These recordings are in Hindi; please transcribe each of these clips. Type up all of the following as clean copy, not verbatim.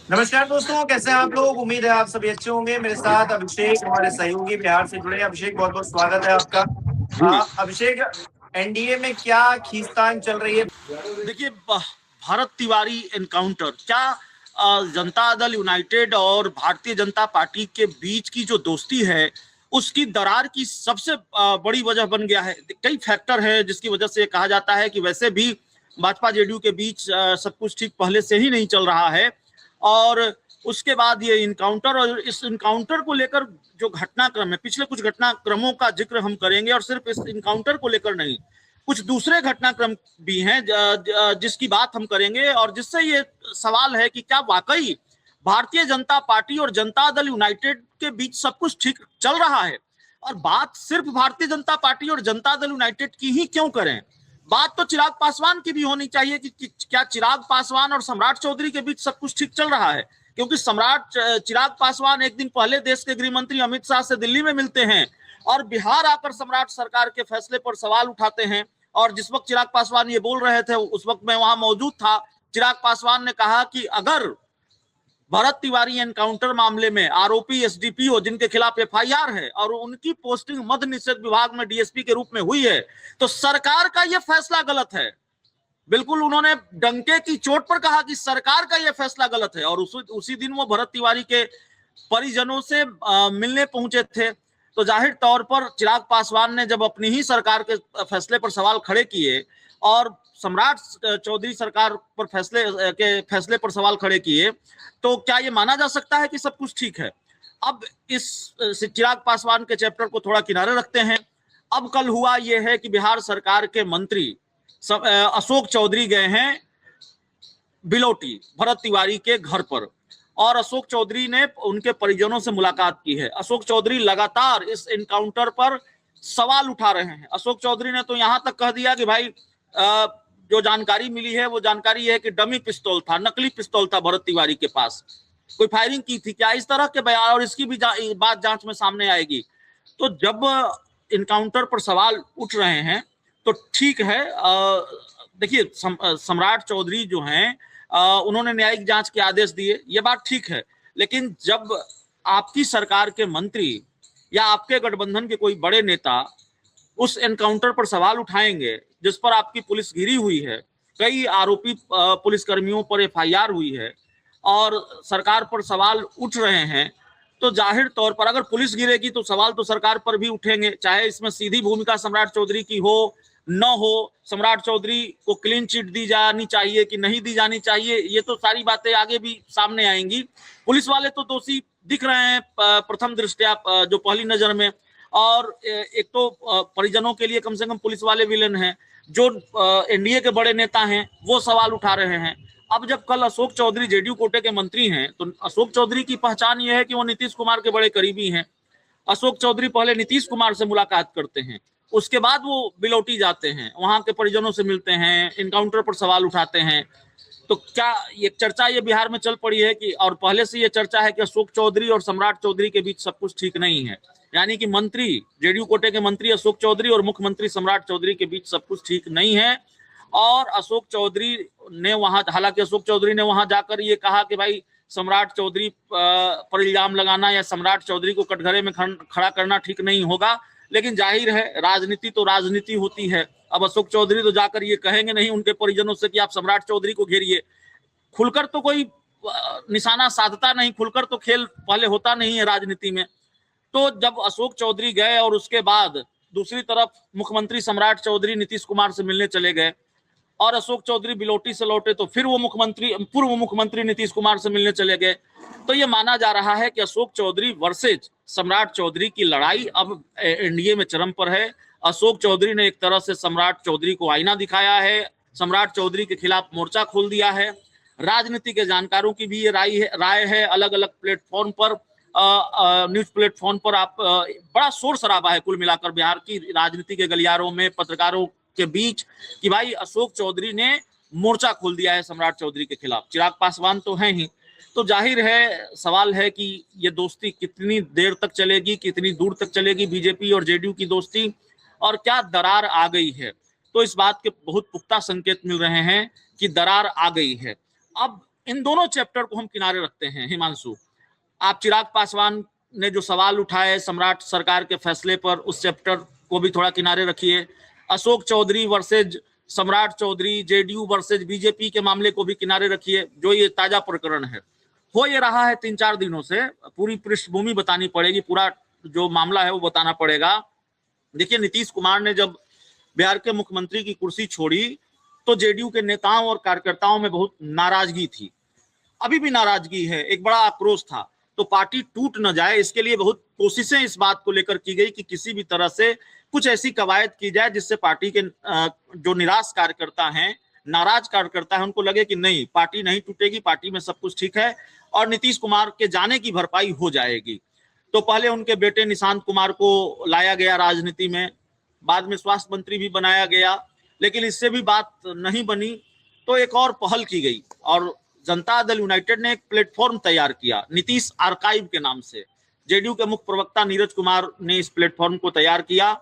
नमस्कार दोस्तों, कैसे हैं आप लोग। उम्मीद है आप सभी अच्छे होंगे। मेरे साथ अभिषेक, हमारे सहयोगी बिहार से जुड़े हैं। अभिषेक, बहुत बहुत स्वागत है आपका। जी अभिषेक, एनडीए में क्या खींचतान चल रही है। देखिए, भारत तिवारी एनकाउंटर क्या जनता दल यूनाइटेड और भारतीय जनता पार्टी के बीच की जो दोस्ती है उसकी दरार की सबसे बड़ी वजह बन गया है। कई फैक्टर है जिसकी वजह से कहा जाता है कि वैसे भी भाजपा जेडीयू के बीच सब कुछ ठीक पहले से ही नहीं चल रहा है, और उसके बाद ये इनकाउंटर, और इस इनकाउंटर को लेकर जो घटनाक्रम है, पिछले कुछ घटनाक्रमों का जिक्र हम करेंगे, और सिर्फ इस इनकाउंटर को लेकर नहीं, कुछ दूसरे घटनाक्रम भी हैं जिसकी बात हम करेंगे, और जिससे ये सवाल है कि क्या वाकई भारतीय जनता पार्टी और जनता दल यूनाइटेड के बीच सब कुछ ठीक चल रहा है। और बात सिर्फ भारतीय जनता पार्टी और जनता दल यूनाइटेड की ही क्यों करें, बात तो चिराग पासवान की भी होनी चाहिए कि क्या चिराग पासवान और सम्राट चौधरी के बीच सब कुछ ठीक चल रहा है। क्योंकि सम्राट चिराग पासवान एक दिन पहले देश के गृह मंत्री अमित शाह से दिल्ली में मिलते हैं और बिहार आकर सम्राट सरकार के फैसले पर सवाल उठाते हैं। और जिस वक्त चिराग पासवान ये बोल रहे थे उस वक्त मैं वहां मौजूद था। चिराग पासवान ने कहा कि अगर भरत तिवारी एनकाउंटर मामले में आरोपी एसडीपीओ जिनके खिलाफ एफआईआर है और उनकी पोस्टिंग मद्य निषेध विभाग में डीएसपी के रूप में हुई है, तो सरकार का यह फैसला गलत है। बिल्कुल उन्होंने डंके की चोट पर कहा कि सरकार का यह फैसला गलत है। और उसी दिन वो भरत तिवारी के परिजनों से मिलने पहुंचे थे। तो जाहिर तौर पर चिराग पासवान ने जब अपनी ही सरकार के फैसले पर सवाल खड़े किए और सम्राट चौधरी सरकार पर फैसले पर सवाल खड़े किए, तो क्या ये माना जा सकता है कि सब कुछ ठीक है। अब इस चिराग पासवान के चैप्टर को थोड़ा किनारे रखते हैं। अब कल हुआ यह है कि बिहार सरकार के मंत्री अशोक चौधरी गए हैं बिलोटी भरत तिवारी के घर पर, और अशोक चौधरी ने उनके परिजनों से मुलाकात की है। अशोक चौधरी लगातार इस एनकाउंटर पर सवाल उठा रहे हैं। अशोक चौधरी ने तो यहां तक कह दिया कि भाई जो जानकारी मिली है वो जानकारी है कि डमी पिस्तौल था, नकली पिस्तौल था भरत तिवारी के पास, कोई फायरिंग की थी क्या, इस तरह के बयान, और इसकी भी बात जांच में सामने आएगी। तो जब इनकाउंटर पर सवाल उठ रहे हैं तो ठीक है। देखिए, सम्राट चौधरी जो हैं उन्होंने न्यायिक जांच के आदेश दिए, ये बात ठीक है। लेकिन जब आपकी सरकार के मंत्री या आपके गठबंधन के कोई बड़े नेता उस एनकाउंटर पर सवाल उठाएंगे जिस पर आपकी पुलिस घिरी हुई है, कई आरोपी पुलिसकर्मियों पर एफआईआर हुई है और सरकार पर सवाल उठ रहे हैं, तो जाहिर तौर पर अगर पुलिस गिरेगी तो सवाल तो सरकार पर भी उठेंगे, चाहे इसमें सीधी भूमिका सम्राट चौधरी की हो न हो, सम्राट चौधरी को क्लीन चिट दी जानी चाहिए कि नहीं दी जानी चाहिए, ये तो सारी बातें आगे भी सामने आएंगी। पुलिस वाले तो दोषी दिख रहे हैं प्रथम दृष्टया, जो पहली नजर में। और एक तो परिजनों के लिए कम से कम पुलिस वाले विलेन हैं। जो एनडीए के बड़े नेता हैं वो सवाल उठा रहे हैं। अब जब कल अशोक चौधरी जेडीयू कोटे के मंत्री हैं तो अशोक चौधरी की पहचान यह है कि वो नीतीश कुमार के बड़े करीबी हैं। अशोक चौधरी पहले नीतीश कुमार से मुलाकात करते हैं, उसके बाद वो बिलोटी जाते हैं, वहां के परिजनों से मिलते हैं, इनकाउंटर पर सवाल उठाते हैं। तो क्या ये चर्चा ये बिहार में चल पड़ी है कि, और पहले से ये चर्चा है कि अशोक चौधरी और सम्राट चौधरी के बीच सब कुछ ठीक नहीं है, यानी कि मंत्री जेडीयू कोटे के मंत्री अशोक चौधरी और मुख्यमंत्री सम्राट चौधरी के बीच सब कुछ ठीक नहीं है। और अशोक चौधरी ने वहां, हालांकि अशोक चौधरी ने वहां जाकर ये कहा कि भाई सम्राट चौधरी पर इल्जाम लगाना या सम्राट चौधरी को कटघरे में खड़ा करना ठीक नहीं होगा, लेकिन जाहिर है राजनीति तो राजनीति होती है। अब अशोक चौधरी तो जाकर ये कहेंगे नहीं उनके परिजनों से कि आप सम्राट चौधरी को घेरिए, खुलकर तो कोई निशाना साधता नहीं, खुलकर तो खेल पहले होता नहीं है राजनीति में। तो जब अशोक चौधरी गए और उसके बाद दूसरी तरफ मुख्यमंत्री सम्राट चौधरी नीतीश कुमार से मिलने चले गए और अशोक चौधरी बिलोटी से लौटे तो फिर वो पूर्व मुख्यमंत्री नीतीश कुमार से मिलने चले गए, तो ये माना जा रहा है कि अशोक चौधरी वर्सेज सम्राट चौधरी की लड़ाई अब एनडीए में चरम पर है। अशोक चौधरी ने एक तरह से सम्राट चौधरी को आईना दिखाया है, सम्राट चौधरी के खिलाफ मोर्चा खोल दिया है। राजनीति के जानकारों की भी ये राय है। अलग अलग प्लेटफॉर्म पर, न्यूज प्लेटफॉर्म पर आप बड़ा शोर शराबा है कुल मिलाकर बिहार की राजनीति के गलियारों में, पत्रकारों के बीच, कि भाई अशोक चौधरी ने मोर्चा खोल दिया है सम्राट चौधरी के खिलाफ। चिराग पासवान तो है ही, तो जाहिर है सवाल है कि ये दोस्ती कितनी देर तक चलेगी, कितनी दूर तक चलेगी बीजेपी और जेडीयू की दोस्ती, और क्या दरार आ गई है। तो इस बात के बहुत पुख्ता संकेत मिल रहे हैं कि दरार आ गई है। अब इन दोनों चैप्टर को हम किनारे रखते हैं हिमांशु। आप चिराग पासवान ने जो सवाल उठाए सम्राट सरकार के फैसले पर, उस चैप्टर को भी थोड़ा किनारे रखिए। अशोक चौधरी वर्सेज सम्राट चौधरी, जेडीयू वर्सेज बीजेपी के मामले को भी किनारे रखिए, जो ये ताजा प्रकरण है। हो ये रहा है 3-4 दिनों से, पूरी पृष्ठभूमि बतानी पड़ेगी, पूरा जो मामला है वो बताना पड़ेगा। देखिए, नीतीश कुमार ने जब बिहार के मुख्यमंत्री की कुर्सी छोड़ी तो जेडीयू के नेताओं और कार्यकर्ताओं में बहुत नाराजगी थी, अभी भी नाराजगी है, एक बड़ा आक्रोश था। तो पार्टी टूट न जाए इसके लिए बहुत कोशिशें इस बात को लेकर की गई कि किसी भी तरह से कुछ ऐसी कवायद की जाए जिससे पार्टी के जो निराश कार्यकर्ता हैं, नाराज कार्यकर्ता है, उनको लगे कि नहीं, पार्टी नहीं टूटेगी, पार्टी में सब कुछ ठीक है और नीतीश कुमार के जाने की भरपाई हो जाएगी। तो पहले उनके बेटे निशांत कुमार को लाया गया राजनीति में, बाद में स्वास्थ्य मंत्री भी बनाया गया, लेकिन इससे भी बात नहीं बनी तो एक और पहल की गई और जनता दल यूनाइटेड ने एक प्लेटफॉर्म तैयार किया नीतीश आर्काइव के नाम से। जेडीयू के मुख्य प्रवक्ता नीरज कुमार ने इस प्लेटफॉर्म को तैयार किया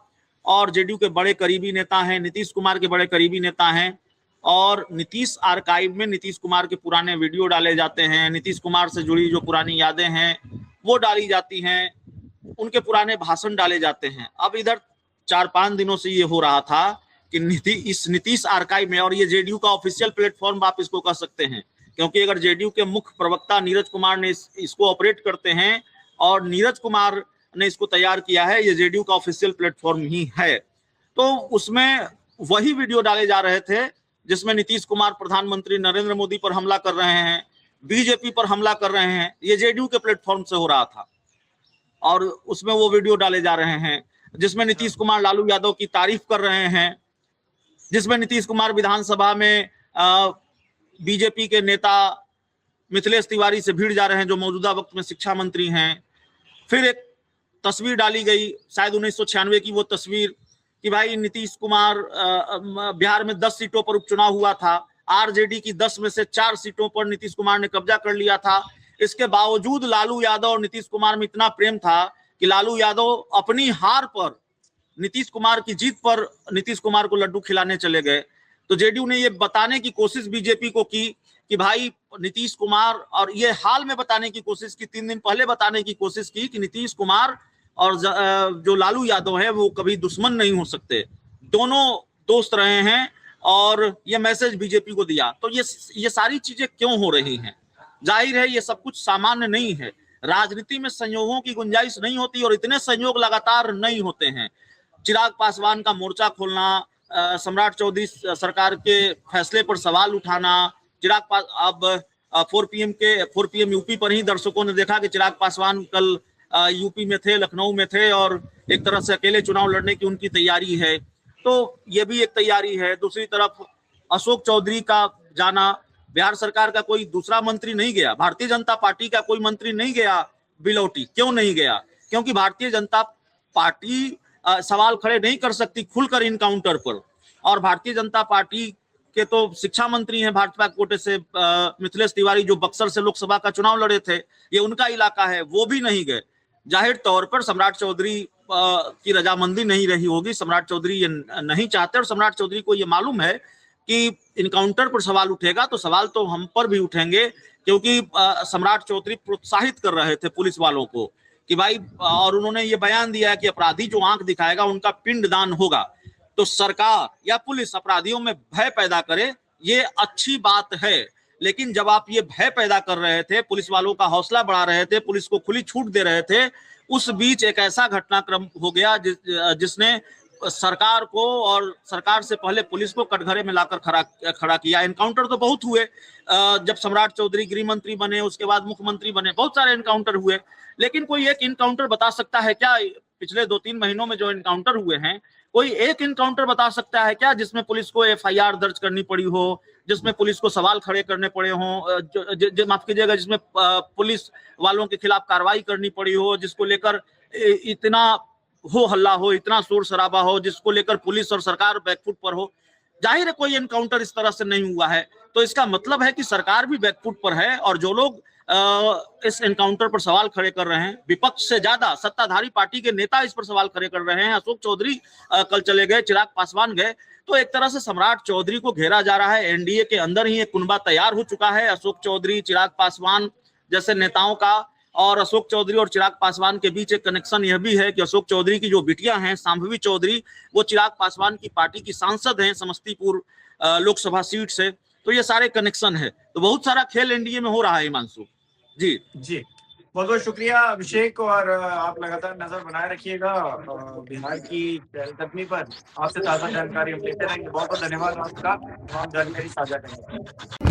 और जेडीयू के बड़े करीबी नेता हैं, नीतीश कुमार के बड़े करीबी नेता हैं, और नीतीश आर्काइव में नीतीश कुमार के पुराने वीडियो डाले जाते हैं, नीतीश कुमार से जुड़ी जो पुरानी यादें हैं वो डाली जाती हैं, उनके पुराने भाषण डाले जाते हैं। अब इधर 4-5 दिनों से ये हो रहा था कि इस नीतीश आर्काइव में, और ये जेडीयू का ऑफिशियल प्लेटफॉर्म आप इसको कह सकते हैं, क्योंकि अगर जेडीयू के मुख्य प्रवक्ता नीरज कुमार ने इसको ऑपरेट करते हैं और नीरज कुमार ने इसको तैयार किया है, ये जेडीयू का ऑफिशियल प्लेटफॉर्म ही है। तो उसमें वही वीडियो डाले जा रहे थे जिसमें नीतीश कुमार प्रधानमंत्री नरेंद्र मोदी पर हमला कर रहे हैं, बीजेपी पर हमला कर रहे हैं, ये जेडीयू के प्लेटफॉर्म से हो रहा था। और उसमें वो वीडियो डाले जा रहे हैं जिसमें नीतीश कुमार लालू यादव की तारीफ कर रहे हैं, जिसमें नीतीश कुमार विधानसभा में बीजेपी के नेता मिथिलेश तिवारी से भिड़ जा रहे हैं जो मौजूदा वक्त में शिक्षा मंत्री हैं। फिर एक तस्वीर डाली गई, शायद 1996 की वो तस्वीर, कि भाई नीतीश कुमार बिहार में 10 सीटों पर उपचुनाव हुआ था, आरजेडी की 10 में से 4 सीटों पर नीतीश कुमार ने कब्जा कर लिया था। इसके बावजूद लालू यादव और नीतीश कुमार में इतना प्रेम था कि लालू यादव अपनी हार पर, नीतीश कुमार की जीत पर नीतीश कुमार को लड्डू खिलाने चले गए। तो जेडीयू ने ये बताने की कोशिश बीजेपी को की कि भाई नीतीश कुमार, और ये हाल में बताने की कोशिश की, 3 दिन पहले बताने की कोशिश की कि नीतीश कुमार और जो लालू यादव है वो कभी दुश्मन नहीं हो सकते, दोनों दोस्त रहे हैं, और ये मैसेज बीजेपी को दिया। तो ये सारी चीजें क्यों हो रही हैं? जाहिर है ये सब कुछ सामान्य नहीं है, राजनीति में संयोगों की गुंजाइश नहीं होती और इतने संयोग लगातार नहीं होते हैं। चिराग पासवान का मोर्चा खोलना, सम्राट चौधरी सरकार के फैसले पर सवाल उठाना, अब 4 PM यूपी पर ही दर्शकों ने देखा कि चिराग पासवान कल यूपी में थे, लखनऊ में थे, और एक तरह से अकेले चुनाव लड़ने की उनकी तैयारी है, तो ये भी एक तैयारी है। दूसरी तरफ अशोक चौधरी का जाना, बिहार सरकार का कोई दूसरा मंत्री नहीं गया, भारतीय जनता पार्टी का कोई मंत्री नहीं गया बिलौटी। क्यों नहीं गया? क्योंकि भारतीय जनता पार्टी सवाल खड़े नहीं कर सकती खुलकर इनकाउंटर पर, और भारतीय जनता पार्टी के तो शिक्षा मंत्री हैं भाजपा कोटे से मिथिलेश तिवारी, जो बक्सर से लोकसभा का चुनाव लड़े थे, ये उनका इलाका है, वो भी नहीं गए। जाहिर तौर पर सम्राट चौधरी की रजामंदी नहीं रही होगी, सम्राट चौधरी ये नहीं चाहते, और सम्राट चौधरी को ये मालूम है कि इनकाउंटर पर सवाल उठेगा तो सवाल तो हम पर भी उठेंगे, क्योंकि सम्राट चौधरी प्रोत्साहित कर रहे थे पुलिस वालों को कि भाई, और उन्होंने ये बयान दिया है कि अपराधी जो आंख दिखाएगा उनका पिंडदान होगा। तो सरकार या पुलिस अपराधियों में भय पैदा करे, ये अच्छी बात है, लेकिन जब आप ये भय पैदा कर रहे थे, पुलिस वालों का हौसला बढ़ा रहे थे, पुलिस को खुली छूट दे रहे थे, उस बीच एक ऐसा घटनाक्रम हो गया जिसने सरकार को और सरकार से पहले पुलिस को कटघरे में लाकर खड़ा किया। एनकाउंटर तो बहुत हुए, जब सम्राट चौधरी गृह मंत्री बने, उसके बाद मुख्यमंत्री बने, बहुत सारे एनकाउंटर हुए, लेकिन कोई एक एनकाउंटर बता सकता है क्या पिछले 2-3 महीनों में जो एनकाउंटर हुए हैं, कोई एक एनकाउंटर बता सकता है क्या जिसमें पुलिस को FIR दर्ज करनी पड़ी हो, जिसमें पुलिस को सवाल खड़े करने पड़े हों, माफ कीजिएगा, जिसमें पुलिस वालों के खिलाफ कार्रवाई करनी पड़ी हो, जिसको लेकर इतना हो हल्ला हो, इतना शोर शराबा हो, जिसको लेकर पुलिस और सरकार बैकफुट पर हो? जाहिर है कोई एनकाउंटर इस तरह से नहीं हुआ है। तो इसका मतलब है कि सरकार भी बैकफुट पर है, और जो लोग इस एनकाउंटर पर सवाल खड़े कर रहे हैं। विपक्ष से ज्यादा सत्ताधारी पार्टी के नेता इस पर सवाल खड़े कर रहे हैं। अशोक चौधरी कल चले गए, चिराग पासवान गए, तो एक तरह से सम्राट चौधरी को घेरा जा रहा है। एनडीए के अंदर ही एक कुनबा तैयार हो चुका है अशोक चौधरी, चिराग पासवान जैसे नेताओं का। और अशोक चौधरी और चिराग पासवान के बीच एक कनेक्शन यह भी है कि अशोक चौधरी की जो बिटिया हैं शांभवी चौधरी, वो चिराग पासवान की पार्टी की सांसद हैं समस्तीपुर लोकसभा सीट से। तो ये सारे कनेक्शन है, तो बहुत सारा खेल एनडीए में हो रहा है हिमांशु जी। जी बहुत बहुत शुक्रिया अभिषेक, और आप लगातार नजर बनाए रखिएगा बिहार की चहलकदमी पर। आपसे ताजा जानकारी हम लेते रहेंगे। बहुत बहुत धन्यवाद आपका तमाम जानकारी साझा करने के लिए।